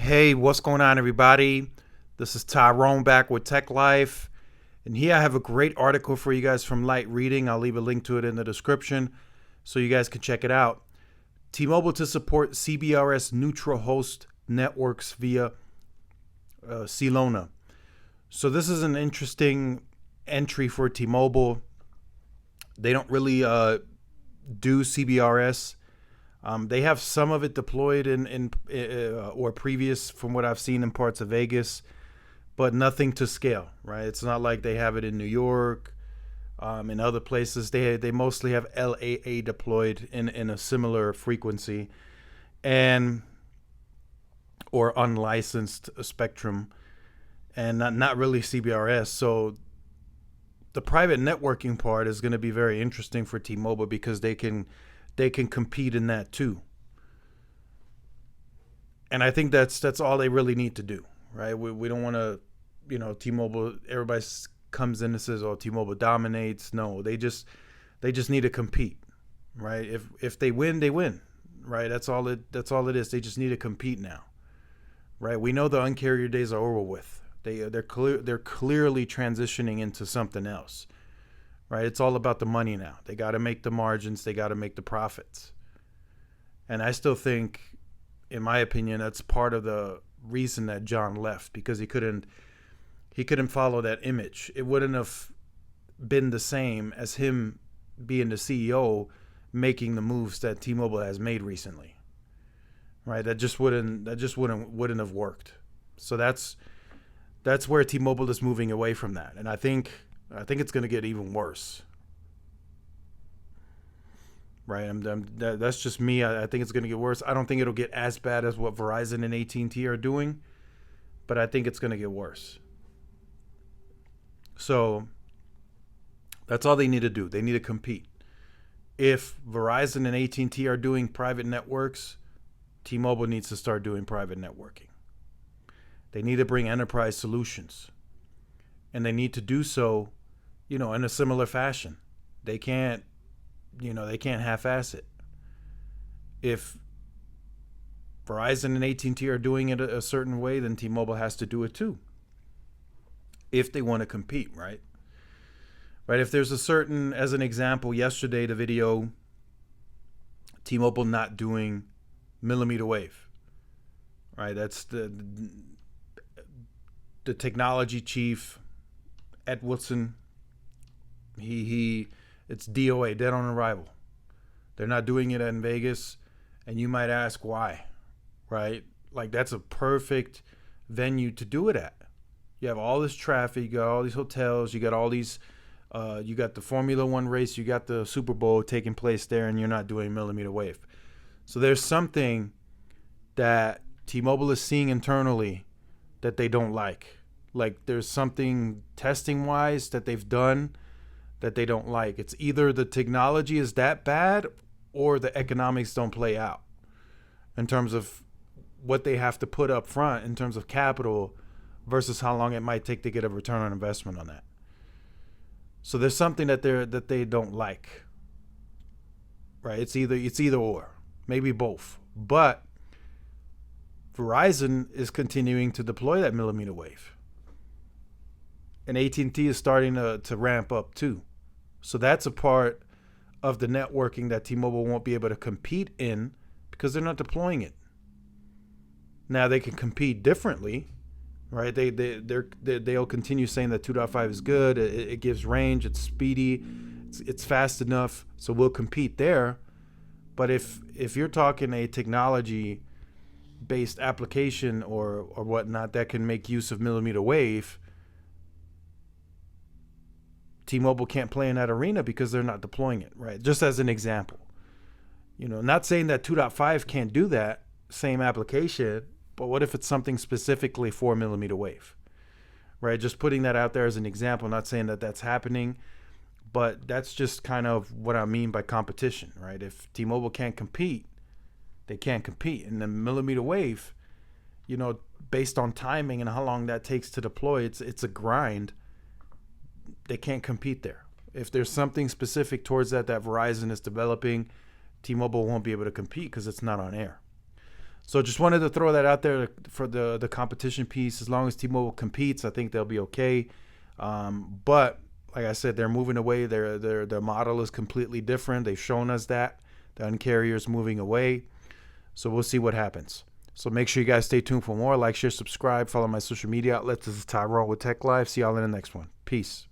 Hey, what's going on, everybody? This is Tyrone back with Tech Life. And here I have a great article for you guys from Light Reading. I'll leave a link to it in the description so you guys can check it out. T-Mobile to support CBRS neutral host networks via Celona. So this is an interesting entry for T-Mobile. They don't really do CBRS. They have some of it deployed in or previous from what I've seen in parts of Vegas, but nothing to scale, right? It's not like they have it in New York, in other places. They mostly have LAA deployed in a similar frequency, and or unlicensed spectrum, and not really CBRS. So the private networking part is going to be very interesting for T-Mobile because they can compete in that too. And I think that's all they really need to do, right? We don't want to, T-Mobile, everybody comes in and says, "Oh, T-Mobile dominates." No, they just need to compete, right? If they win, they win, right? That's all it is. They just need to compete now, right? We know the uncarrier days are over with. They're clearly transitioning into something else. Right, it's all about the money now. They got to make the margins. They got to make the profits. And I still think, in my opinion, that's part of the reason that John left, because he couldn't follow that image. It wouldn't have been the same as him being the CEO, making the moves that T-Mobile has made recently. Right, that just wouldn't have worked. So that's where T-Mobile is moving away from that, and I think it's going to get even worse. Right? That's just me. I think it's going to get worse. I don't think it'll get as bad as what Verizon and AT&T are doing, but I think it's going to get worse. So that's all they need to do. They need to compete. If Verizon and AT&T are doing private networks, T-Mobile needs to start doing private networking. They need to bring enterprise solutions. And they need to do so, in a similar fashion. They can't half-ass it. If Verizon and AT&T are doing it a certain way, then T-Mobile has to do it too. If they want to compete, right? Right. If there's as an example, yesterday the video, T-Mobile not doing millimeter wave. Right. That's the technology chief. Ed Woodson, it's DOA, dead on arrival. They're not doing it in Vegas, and you might ask why, right? Like, that's a perfect venue to do it at. You have all this traffic, you got all these hotels, you got all these, you got the Formula One race, you got the Super Bowl taking place there, and you're not doing millimeter wave. So there's something that T-Mobile is seeing internally that they don't like. Like, there's something testing-wise that they've done that they don't like. It's either the technology is that bad or the economics don't play out in terms of what they have to put up front in terms of capital versus how long it might take to get a return on investment on that. So there's something that they don't like. Right? It's either or, maybe both. But Verizon is continuing to deploy that millimeter wave. And AT&T is starting to ramp up too. So that's a part of the networking that T-Mobile won't be able to compete in because they're not deploying it. Now they can compete differently, right? They'll continue saying that 2.5 is good. It gives range. It's speedy. It's fast enough. So we'll compete there. But if you're talking a technology-based application or whatnot that can make use of millimeter wave, T-Mobile can't play in that arena because they're not deploying it, right? Just as an example. Not saying that 2.5 can't do that same application, but what if it's something specifically for millimeter wave, right? Just putting that out there as an example, not saying that that's happening, but that's just kind of what I mean by competition, right? If T-Mobile can't compete, they can't compete. And the millimeter wave, based on timing and how long that takes to deploy, it's a grind. They can't compete there. If there's something specific towards that Verizon is developing, T-Mobile won't be able to compete because it's not on air. So just wanted to throw that out there for the competition piece. As long as T-Mobile competes, I think they'll be okay. But like I said, they're moving away. Their model is completely different. They've shown us that the Un-carrier is moving away. So we'll see what happens. So make sure you guys stay tuned for more. Like, share, subscribe, follow my social media outlets. This is Tyrone with Tech Life. See y'all in the next one. Peace.